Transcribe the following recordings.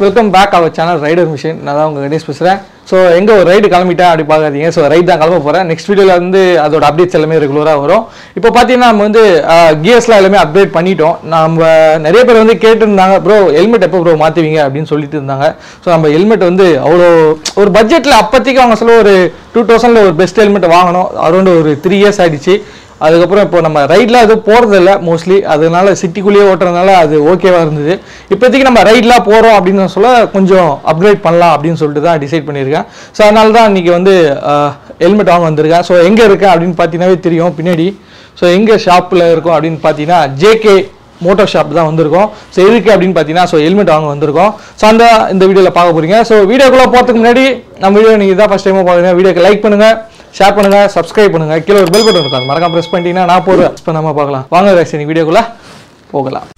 Welcome back our channel rider machine. நான் தான் உங்கள் கணேஷ் பேசுகிறேன். ஸோ எங்கே ஒரு ரைடு கிளம்பிட்டேன் அப்படி பார்க்காதீங்க. ஸோ ரைட் தான் கிளம்ப போகிறேன். நெக்ஸ்ட் வீடியோவில் வந்து அதோட அப்டேட்ஸ் எல்லாமே ரெகுலராக வரும். இப்போ பார்த்தீங்கன்னா நம்ம வந்து கியர்ஸ்லாம் எல்லாமே அப்டேட் பண்ணிட்டோம். நம்ம நிறைய பேர் வந்து கேட்டுருந்தாங்க, ப்ரோ ஹெல்மெட் எப்போ ப்ரோ மாற்றுவீங்க அப்படின்னு சொல்லிட்டு இருந்தாங்க. ஸோ நம்ம ஹெல்மெட் வந்து அவ்வளோ ஒரு பட்ஜெட்டில் அப்போதைக்கு அவங்க சொல்ல ஒரு 2000 ஒரு பெஸ்ட் ஹெல்மெட் வாங்கணும். அரௌண்ட் ஒரு 3 இயர்ஸ் ஆகிடுச்சு. அதுக்கப்புறம் இப்போ நம்ம ரைடில் அது போகிறதில்ல மோஸ்ட்லி, அதனால சிட்டிக்குள்ளேயே ஓட்டுறதுனால அது ஓகேவாக இருந்தது. இப்போதைக்கு நம்ம ரைட்லாம் போகிறோம் அப்படின்னு சொல்ல கொஞ்சம் அப்கிரேட் பண்ணலாம் அப்படின்னு சொல்லிட்டு தான் டிசைட் பண்ணியிருக்கேன். ஸோ அதனால தான் இன்றைக்கி வந்து ஹெல்மெட் வாங்க வந்திருக்கேன். ஸோ எங்கே இருக்கேன் அப்படின்னு பார்த்தீங்கன்னாவே தெரியும் பின்னாடி. ஸோ எங்கே ஷாப்பில் இருக்கும் அப்படின்னு பார்த்தீங்கன்னா ஜேகே மோட்டோ ஷாப் தான் வந்திருக்கோம். ஸோ எதுக்கு அப்படின்னு பார்த்தீங்கன்னா ஹெல்மெட் வாங்க வந்திருக்கோம். ஸோ இந்த வீடியோவில் பார்க்க போகிறீங்க. ஸோ வீடியோக்குள்ளே போகிறதுக்கு முன்னாடி நம்ம வீடியோ நீங்கள் தான் ஃபஸ்ட் டைமாக பார்க்குறீங்க, வீடியோக்கு லைக் பண்ணுங்கள், ஷேர் பண்ணுங்க, சப்ஸ்கிரைப் பண்ணுங்க, கீழே ஒரு பெல் பட்டன் இருக்கும், மறக்காம பிரஸ் பண்ணிட்டீங்கன்னா நான் போடுவேன். இப்போ நம்ம பார்க்கலாம் வாங்க guys, இன்னைக்கு வீடியோக்குள்ள போகலாம்.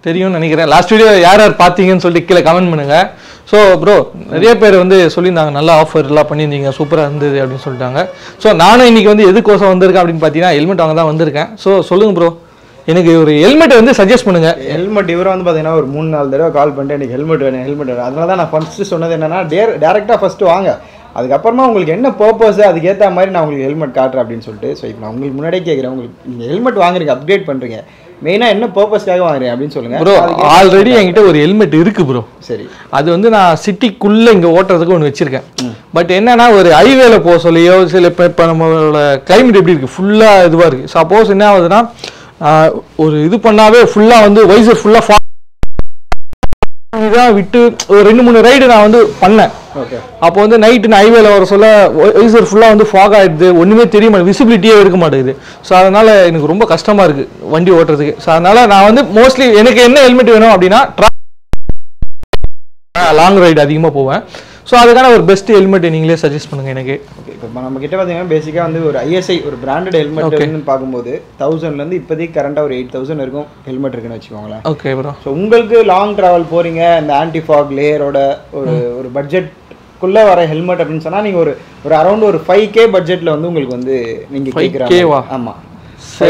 தெரியும்னு நினைக்கிறேன். லாஸ்ட் வீடியோ யார் யார் பார்த்தீங்கன்னு சொல்லிட்டு கீழே கமெண்ட் பண்ணுங்க. ஸோ ப்ரோ நிறைய பேர் வந்து சொல்லியிருந்தாங்க நல்ல ஆஃபர்லாம் பண்ணியிருந்தீங்க, சூப்பராக இருந்தது அப்படின்னு சொல்லிட்டாங்க. ஸோ நானும் இன்னைக்கு வந்து எதுக்கோசம் வந்திருக்கேன் அப்படின்னு பார்த்தீங்கன்னா ஹெல்மெட் வாங்க தான் வந்திருக்கேன். ஸோ சொல்லுங்க ப்ரோ, எனக்கு ஒரு ஹெல்மெட் வந்து சஜஸ்ட் பண்ணுங்க. ஹெல்மெட் இவரை வந்து பார்த்தீங்கன்னா ஒரு 3-4 தடவை கால் பண்ணிட்டு எனக்கு ஹெல்மெட் வேணும். அதனால தான் நான் ஃபர்ஸ்ட் சொன்னது என்னன்னா டேரெக்டாக ஃபர்ஸ்ட் வாங்க, அதுக்கப்புறமா உங்களுக்கு என்ன பர்பஸ் அதுக்கேற்ற மாதிரி நான் உங்களுக்கு ஹெல்மெட் காட்டுறேன் அப்படின்னு சொல்லிட்டு. ஸோ இப்போ நான் உங்களுக்கு முன்னாடியே கேட்குறேன், உங்களுக்கு நீங்கள் ஹெல்மெட் வாங்குறீங்க, அப்டேட் பண்ணுறீங்க, மெயினாக என்ன பர்பஸ்க்காக வாங்குறீங்க அப்படின்னு சொல்லுங்க. ப்ரோ ஆல்ரெடி என்கிட்ட ஒரு ஹெல்மெட் இருக்கு ப்ரோ. சரி, அது வந்து நான் சிட்டிக்குள்ளே இங்கே ஓட்டுறதுக்கு ஒன்று வச்சிருக்கேன். பட் என்னன்னா ஒரு ஹைவேல போக சொல்லியோ சில இப்போ நம்மளோட கிளைமேட் எப்படி இருக்குது, ஃபுல்லாக இதுவாக இருக்குது. சப்போஸ் என்ன ஆகுதுன்னா ஒரு இது பண்ணாவே ஃபுல்லாக வந்து வைசர் ஃபுல்லாக தான் விட்டு ஒரு 2-3 ரைடு நான் வந்து பண்ணேன். அப்போ வந்து நைட்டு நான் ஹைவேல வர சொல்ல வைசர் ஃபுல்லாக வந்து ஃபாக் ஆகிடுது, ஒன்றுமே தெரிய மாட்டேது, விசிபிலிட்டியே இருக்க மாட்டேங்குது. ஸோ அதனால் எனக்கு ரொம்ப கஷ்டமாக இருக்குது வண்டி ஓட்டுறதுக்கு. ஸோ அதனால் நான் வந்து மோஸ்ட்லி எனக்கு என்ன ஹெல்மெட் வேணும் அப்படின்னா லாங் ரைடு அதிகமாக போவேன். ஸோ அதுக்கான ஒரு பெஸ்ட் ஹெல்மெட் நீங்களே சஜஸ்ட் பண்ணுங்கள் எனக்கு. ஓகே, இப்போ நம்ம கிட்ட பார்த்தீங்கன்னா பேசிக்காக வந்து ஒரு ஐஎஸ்ஐ ஒரு பிராண்டட் ஹெல்மெட்னு பார்க்கும்போது 1000லேருந்து இப்போதைக்கு கரண்டாக ஒரு 8000 இருக்கும் ஹெல்மெட் இருக்குன்னு வச்சுக்கோங்களேன். Okay bro. ஸோ உங்களுக்கு லாங் ட்ராவல் போகிறீங்க, இந்த ஆன்டி ஃபாக் லேயரோட ஒரு பட்ஜெட்குள்ளே வர ஹெல்மெட் அப்படின்னு சொன்னால் நீங்கள் ஒரு அரௌண்ட் ஒரு 5K பட்ஜெட்டில் வந்து உங்களுக்கு வந்து நீங்கள் கேட்குறாங்க. ஆமாம்,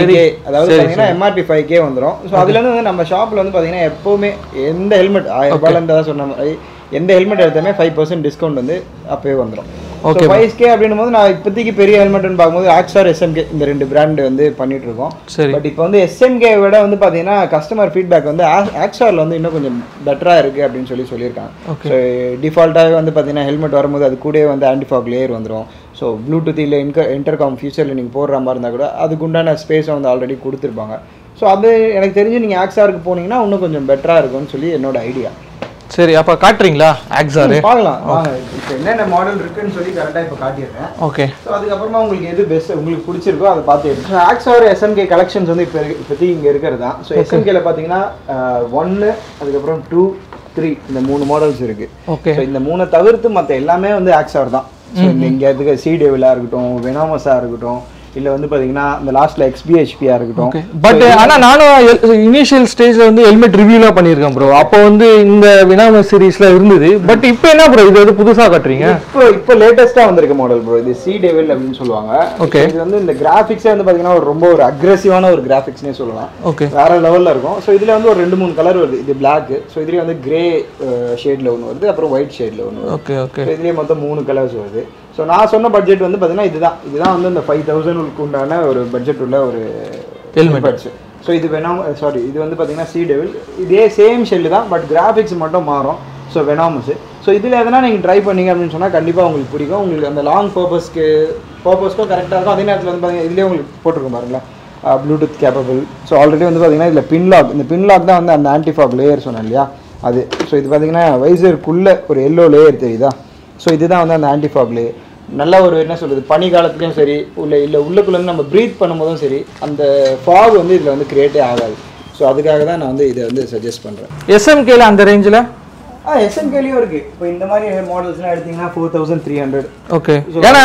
5K, அதாவது பார்த்தீங்கன்னா எம்ஆர்பி 5K வந்துடும். ஸோ அதுலேருந்து வந்து நம்ம ஷாப்பில் வந்து பார்த்தீங்கன்னா எப்போவுமே எந்த ஹெல்மெட் 1000 ரூபாயிலேருந்து தான் சொன்ன மாதிரி எந்த ஹெல்மெட் எடுத்தாலுமே 5% டிஸ்கவுண்ட் வந்து அப்போயே வந்துடும். ஓகே 5K அப்படினும்போது நான் இப்போதைக்கு பெரிய ஹெல்மெட்னு பாக்கும்போது ஆக்ஸார் SMK இந்த ரெண்டு பிராண்ட் வந்து பண்ணிட்டு இருக்கோம். பட் இப்போ வந்து SMK விட வந்து பாத்தீங்கன்னா கஸ்டமர் ஃபீட்பேக் வந்து ஆக்ஸார்ல வந்து இன்னும் கொஞ்சம் பெட்டரா இருக்கு அப்படின்னு சொல்லியிருக்காங்க. ஸோ டிஃபால்ட்டாகவே வந்து பாத்தீங்கன்னா ஹெல்மெட் வரும்போது அது கூடவே வந்து ஆன்டிஃபாக் லேயர் வந்துடும். ஸோ ப்ளூடூத் இல்லை இன்டர்காம் ஃபியூச்சரில் நீங்கள் போடுற மாதிரி இருந்தால் கூட அதுக்கு உண்டான ஸ்பேஸை வந்து ஆல்ரெடி கொடுத்துருப்பாங்க. ஸோ அது எனக்கு தெரிஞ்சு நீங்கள் ஆக்ஸாருக்கு போனீங்கன்னா இன்னும் கொஞ்சம் பெட்டராக இருக்கும்னு சொல்லி என்னோட ஐடியா. சரி, அப்போ காட்டுறீங்களா ஆக்ஸார்? பார்க்கலாம் வாங்க. இப்போ என்னென்ன மாடல் இருக்குன்னு சொல்லி கரெக்டாக இப்போ காட்டிடுறேன். ஓகே. ஸோ அதுக்கப்புறமா உங்களுக்கு எது பெஸ்ட் உங்களுக்கு பிடிச்சிருக்கோ அதை பார்த்து எடுத்து ஆக்ஸார் SMK கலெக்ஷன்ஸ் வந்து இப்போதைக்கு இங்கே இருக்கிறது தான். ஸோ SMKல பார்த்தீங்கன்னா 1 அதுக்கப்புறம் 2 3 இந்த 3 மாடல்ஸ் இருக்கு. ஓகே. ஸோ இந்த 3 தவிர்த்து மற்ற எல்லாமே வந்து ஆக்ஸார் தான். ஸோ இங்கே இருக்க சீடேவிலாக இருக்கட்டும், வெனாமஸாக இருக்கட்டும், இல்லை வந்து பார்த்தீங்கன்னா இந்த லாஸ்ட்ல XBHP-ஆ இருக்கட்டும். பட் ஆனால் நானும் இனிஷியல் ஸ்டேஜில் வந்து ஹெல்மெட் ரிவ்யூலாம் பண்ணியிருக்கேன் ப்ரோ. அப்போ வந்து இந்த வினாமஸ் சீரீஸ்ல இருந்தது. பட் இப்போ என்ன ப்ரோ இது வந்து புதுசாக காட்டுறீங்க? இப்போ லேட்டஸ்ட்டாக வந்திருக்க மாடல் ப்ரோ. இது சீடேவில் அப்படின்னு சொல்லுவாங்க. ஓகே. இது வந்து இந்த கிராஃபிக்ஸே வந்து பார்த்தீங்கன்னா ரொம்ப ஒரு அக்ரெசிவான ஒரு கிராஃபிக்ஸ்னே சொல்லலாம். ஓகே. வேற லெவலில் இருக்கும். ஸோ இதில் வந்து ஒரு 2-3 கலர் வருது. இது பிளாக். ஸோ இதுலேயே வந்து கிரே ஷேடில் ஒன்று வருது, அப்புறம் ஒயிட் ஷேடில் ஒன்று வருது. Okay okay. இதுலேயே மொத்தம் 3 கலர்ஸ் வருது. ஸோ நான் சொன்ன பட்ஜெட் வந்து பார்த்தீங்கன்னா இதுதான் வந்து இந்த 5000 உண்டான ஒரு பட்ஜெட் உள்ள ஒரு ஹெல்மெட்ஸ். ஸோ இது இது வந்து பார்த்தீங்கன்னா சீடெவில் இதே சேம் ஷெல்லு தான், பட் கிராஃபிக்ஸ் மட்டும் மாறும். So venomous. ஸோ இதில் எதனா நீங்கள் ட்ரை பண்ணீங்க அப்படின்னு சொன்னால் கண்டிப்பாக உங்களுக்கு பிடிக்கும். உங்களுக்கு அந்த லாங் பர்பஸ்க்கும் கரெக்டாக இருக்கும். அதே நேரத்தில் வந்து பார்த்தீங்கன்னா இதுலேயே உங்களுக்கு போட்டிருக்கும் பாருங்களேன், ப்ளூடூத் கேப்பபிள். ஸோ ஆல்ரெடி வந்து பார்த்தீங்கன்னா இதில் பின்லாக், இந்த பின்லாக் தான் வந்து அந்த ஆன்டிஃபாக் லேயர் சொன்னேன் இல்லையா அது. ஸோ இது பார்த்தீங்கன்னா வைசருக்குள்ளே ஒரு எல்லோ லேயர் தெரியுதா? ஸோ இதுதான் வந்து அந்த ஆன்டிஃபாக் லேயர். நல்ல ஒரு என்ன சொல்கிறது, பனி காலத்துலையும் சரி உள்ளுக்குள்ளேருந்து நம்ம ப்ரீத் பண்ணும்போதும் சரி அந்த ஃபாக் வந்து இதில் வந்து கிரியேட்டே ஆகாது. ஸோ அதுக்காக தான் நான் வந்து இதை வந்து சஜஸ்ட் பண்ணுறேன். SMKல அந்த ரேஞ்சில் SMKலையும் இருக்குது. இப்போ இந்த மாதிரி மாடல்ஸ்லாம் எடுத்திங்கன்னா 4300. ஓகே. ஏன்னா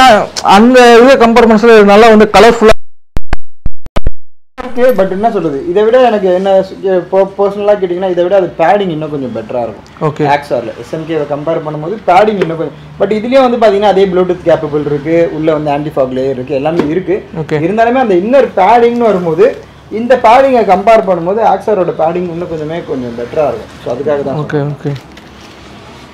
அந்த இதை கம்பேர் பண்ண நல்லா வந்து கலர்ஃபுல்லாக. பட் என்ன சொல்றது, இதை விட எனக்கு என்ன பர்சனலாக கேட்டிங்கன்னா இதை விட அது பேடிங் இன்னும் கொஞ்சம் பெட்டராக இருக்கும். ஓகே. ஆக்ஸாரில் SMKவை கம்பேர் பண்ணும்போது பேடிங் இன்னும் கொஞ்சம். பட் இதுலேயும் வந்து பார்த்தீங்கன்னா அதே ப்ளூடூத் கேப்பபிள் இருக்குது, உள்ள வந்து ஆன்டிஃபாக் லேயர் இருக்குது, எல்லாமே இருக்குது. இருந்தாலுமே அந்த இன்னர் பேடிங்னு வரும்போது இந்த பேடிங்கை கம்பேர் பண்ணும்போது ஆக்ஸாரோட பேடிங் இன்னும் கொஞ்சம் பெட்டராக இருக்கும். ஸோ அதுக்காக தான். Okay okay.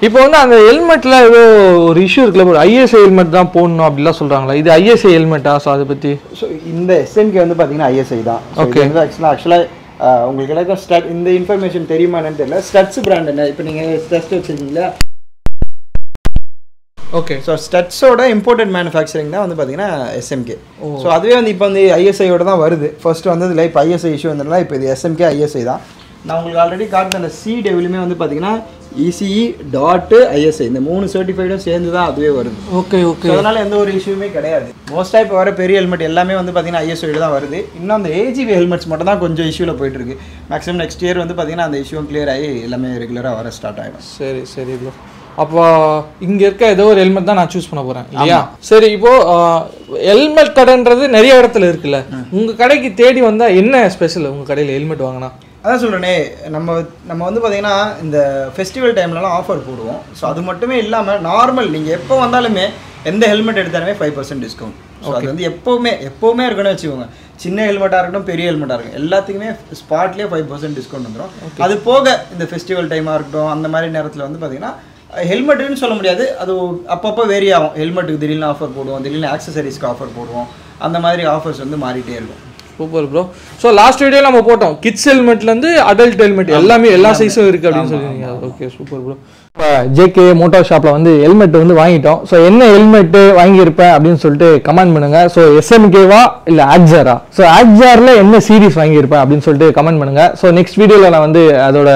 இப்போ வந்து அந்த ஹெல்மெட்ல ஏதோ ஒரு இஷ்யூ இருக்குல்ல, ISI ஹெல்மெட் தான் போடணும் அப்படிலாம் சொல்றாங்களா? இது ISI ஹெல்மெட்டா? ஸோ அதை பற்றி. ஸோ இந்த SMK வந்து பார்த்தீங்கன்னா ISI தான். ஓகே. ஆக்சுவலாக உங்களுக்கு எல்லாருக்கும் இந்த இன்ஃபர்மேஷன் தெரியுமா என்னன்னு தெரியல. ஸ்டட்ஸ் பிராண்ட் என்ன, இப்போ நீங்கள் ஸ்டட்ஸ் வச்சுருக்கீங்களா? ஓகே. ஸோ ஸ்டட்ஸோட இம்போர்ட்டட் மேனுஃபேக்சரிங் தான் வந்து பார்த்தீங்கன்னா SMK. ஸோ அதுவே வந்து இப்போ வந்து ISIயோட தான் வருது. ஃபர்ஸ்ட் வந்து இதில் இப்போ ISI இஷ்யூ வந்ததுனால இப்போ இது SMK ISI தான். நான் உங்களுக்கு ஆல்ரெடி காட்டுற அந்த சீடெவிலுமே வந்து பார்த்தீங்கன்னா ECE.ISI இந்த 3 சர்டிஃபைடும் சேர்ந்து தான் அதுவே வருது. Okay okay. அதனால எந்த ஒரு இஷ்யூமே கிடையாது. மோஸ்ட்டாக இப்போ வர பெரிய ஹெல்மெட் எல்லாமே வந்து பார்த்தீங்கன்னா ISIயோட தான் வருது. இன்னும் அந்த AGV ஹெல்மெட்ஸ் மட்டும் தான் கொஞ்சம் இஷ்யூவில் போயிட்டு இருக்கு. மேக்ஸிமம் நெக்ஸ்ட் இயர் வந்து பார்த்தீங்கன்னா அந்த இஷ்யூவும் கிளியர் ஆகி எல்லாமே ரெகுலராக வர ஸ்டார்ட் ஆகிடும். சரி சரி ப்ரோ. அப்போ இங்கே இருக்க ஏதோ ஒரு ஹெல்மெட் தான் நான் சூஸ் பண்ண போகிறேன் இல்லையா? சரி, இப்போ ஹெல்மெட் கடைன்றது நிறைய இடத்துல இருக்குல்ல, உங்கள் கடைக்கு தேடி வந்தால் என்ன ஸ்பெஷல் உங்கள் கடையில் ஹெல்மெட் வாங்கினா? அதான் சொல்கிறேனே, நம்ம வந்து பார்த்தீங்கன்னா இந்த ஃபெஸ்டிவல் டைம்லலாம் ஆஃபர் போடுவோம். ஸோ அது மட்டுமே இல்லாமல் நார்மல் நீங்கள் எப்போ வந்தாலுமே எந்த ஹெல்மெட் எடுத்தாலுமே 5% டிஸ்கவுண்ட். ஸோ அது வந்து எப்போவுமே இருக்கணும்னு வச்சுக்கோங்க. சின்ன ஹெல்மெட்டாக இருக்கட்டும், பெரிய ஹெல்மெட்டாக இருக்கும், எல்லாத்துக்குமே ஸ்பாட்லேயே 5% டிஸ்கவுண்ட் வந்துடும். அது போக இந்த ஃபெஸ்டிவல் டைமாக இருக்கட்டும் அந்த மாதிரி நேரத்தில் வந்து பார்த்தீங்கன்னா ஹெல்மெட்டுன்னு சொல்ல முடியாது, அது அப்பப்போ வேரி ஆகும். ஹெல்மெட்டுக்கு திடீர்னு ஆஃபர் போடுவோம், திடீர்னு ஆக்சசரிஸ்க்கு ஆஃபர் போடுவோம். அந்த மாதிரி ஆஃபர்ஸ் வந்து மாறிட்டே இருக்கும். Super bro. So last video நம்ம போட்டோம் கிட்ஸ் ஹெல்மெட்லேருந்து அடல்ட் ஹெல்மெட் எல்லாமே எல்லா சைஸும் இருக்குது அப்படின்னு சொல்லியிருக்கீங்க. Okay super bro. இப்போ JK மோட்டார் ஷாப்பில் வந்து ஹெல்மெட் வந்து வாங்கிட்டோம். ஸோ என்ன ஹெல்மெட்டு வாங்கியிருப்பேன் அப்படின்னு சொல்லிட்டு கமெண்ட் பண்ணுங்கள். ஸோ SMKவா இல்லை ஆக்ஸாரா? ஸோ ஆக்ஸாரில் என்ன சீரீஸ் வாங்கியிருப்பேன் அப்படின்னு சொல்லிட்டு கமெண்ட் பண்ணுங்கள். ஸோ நெக்ஸ்ட் வீடியோவில் நான் வந்து அதோட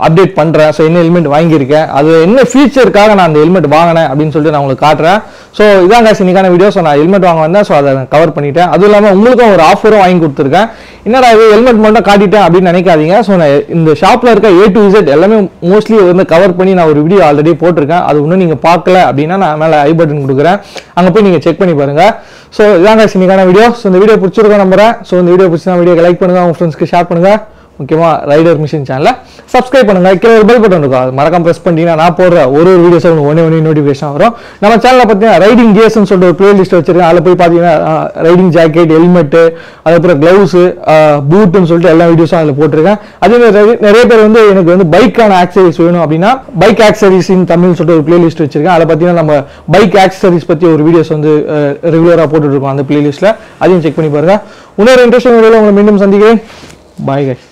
அப்டேட் பண்ணுறேன். ஸோ என்ன ஹெல்மெட் வாங்கியிருக்கேன், அது என்ன ஃபீச்சருக்காக நான் அந்த ஹெல்மெட் வாங்கினேன் அப்படின்னு சொல்லிட்டு நான் உங்களுக்கு காட்டுறேன். ஸோ இதான் காசு இன்னைக்கான வீடியோ. ஸோ நான் ஹெல்மெட் வாங்க வந்தேன், ஸோ அதை நான் கவர் பண்ணிட்டேன். அதுவும் இல்லாமல் உங்களுக்கும் ஒரு ஆஃபரும் வாங்கி கொடுத்துருக்கேன். என்னடா இது ஹெல்மெட் மட்டும் காட்டிட்டேன் அப்படின்னு நினைக்காதீங்க. ஸோ நான் இந்த ஷாப்பில் இருக்க A to Z எல்லாமே மோஸ்ட்லி வந்து கவர் பண்ணி நான் ஒரு வீடியோ ஆல்ரெடி போட்டிருக்கேன். அது இன்னும் நீங்கள் பார்க்கல அப்படின்னா நான் மேலே ஐ பட்டன் கொடுக்குறேன், அங்கே போய் நீங்கள் செக் பண்ணி பாருங்கள். ஸோ இதான் காசு இன்னைக்கான வீடியோ. ஸோ இந்த வீடியோ பிடிச்சிருக்கோம் நம்புறேன். ஸோ இந்த வீடியோ பிடிச்சா வீடியோக்கு லைக் பண்ணுங்கள், உங்கள் ஃப்ரெண்ட்ஸ்க்கு ஷேர் பண்ணுங்கள். முக்கியமாக ரைடர் மிஷின் சேனலை சப்ஸ்கிரைப் பண்ணுங்கள். கீழே ஒரு பெல் பட்டன் இருக்கும், அது மறக்காம ப்ரெஸ் பண்ணிட்டீங்கன்னா நான் போடுற ஒரு வீடியோஸ் ஒன்று நோட்டிஃபிகேஷன் வரும். நம்ம சேனலில் பார்த்தீங்கன்னா ரைடிங் கியர்ஸ்னு சொல்லிட்டு ஒரு பிளேலிஸ்ட் வச்சிருக்கேன். அதில் போய் பார்த்தீங்கன்னா ரைடிங் ஜாக்கெட், ஹெல்மெட்டு, அதுக்கப்புறம் க்ளவுஸு, பூட்டுன்னு சொல்லிட்டு எல்லா வீடியோஸும் அதில் போட்டிருக்கேன். அதே மாதிரி நிறைய பேர் வந்து எனக்கு வந்து பைக்கான ஆக்சரிஸ் வேணும் அப்படின்னா பைக் ஆக்சரிஸ் இன் தமிழ் சொல்லிட்டு ஒரு பிளேலிஸ்ட் வச்சிருக்கேன். அதில் பார்த்தீங்கன்னா நம்ம பைக் ஆக்சரிஸ் பற்றி ஒரு வீடியோஸ் வந்து ரெகுலராக போட்டுட்டு இருக்கோம் அந்த பிளேலிஸ்ட்டில். அதையும் செக் பண்ணி பாருங்க. இன்னொரு இன்ட்ரெஸ்டிங் வீடியோவில் உங்களை மீண்டும் சந்திக்கிறேன். பாய் guys.